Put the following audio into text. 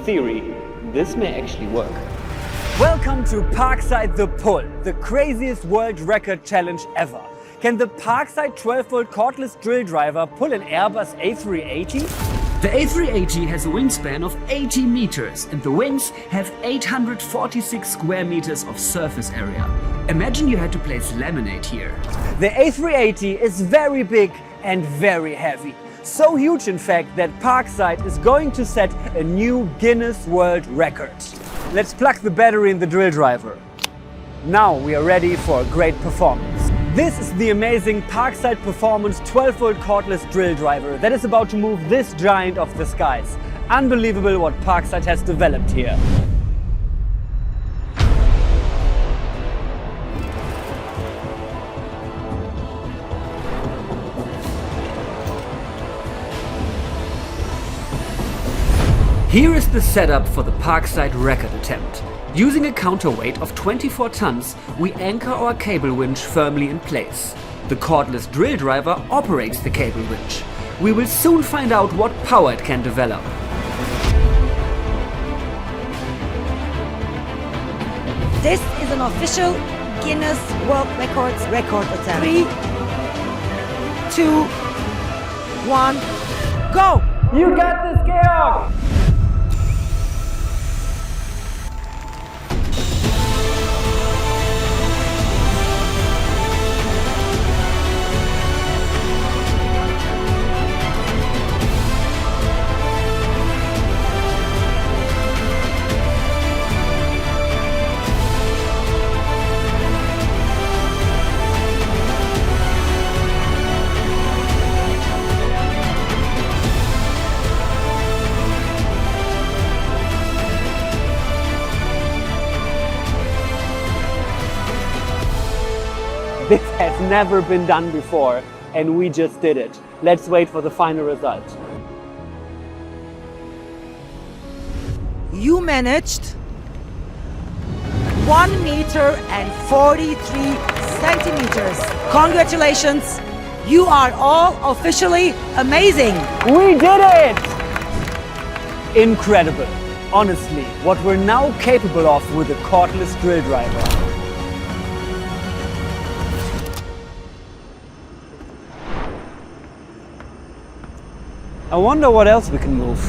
theory, this may actually work. Welcome to PARKSIDE The Pull, the craziest world record challenge ever. Can the PARKSIDE 12-volt cordless drill driver pull an Airbus A380? The A380 has a wingspan of 80 meters and the wings have 846 square meters of surface area. Imagine you had to place laminate here. The A380 is very big and very heavy. So huge in fact that PARKSIDE is going to set a new Guinness World Record. Let's plug the battery in the drill driver. Now we are ready for a great performance. This is the amazing PARKSIDE Performance 12-volt cordless drill driver that is about to move this giant of the skies. Unbelievable what PARKSIDE has developed here. Here is the setup for the PARKSIDE record attempt. Using a counterweight of 24 tons, we anchor our cable winch firmly in place. The cordless drill driver operates the cable winch. We will soon find out what power it can develop. This is an official Guinness World Records record attempt. 3, 2, 1, go! You got this, Georg! This has never been done before and we just did it. Let's wait for the final result. You managed 1 meter and 43 centimeters. Congratulations! You are all officially amazing! We did it! Incredible. Honestly, what we're now capable of with a cordless drill driver. I wonder what else we can move.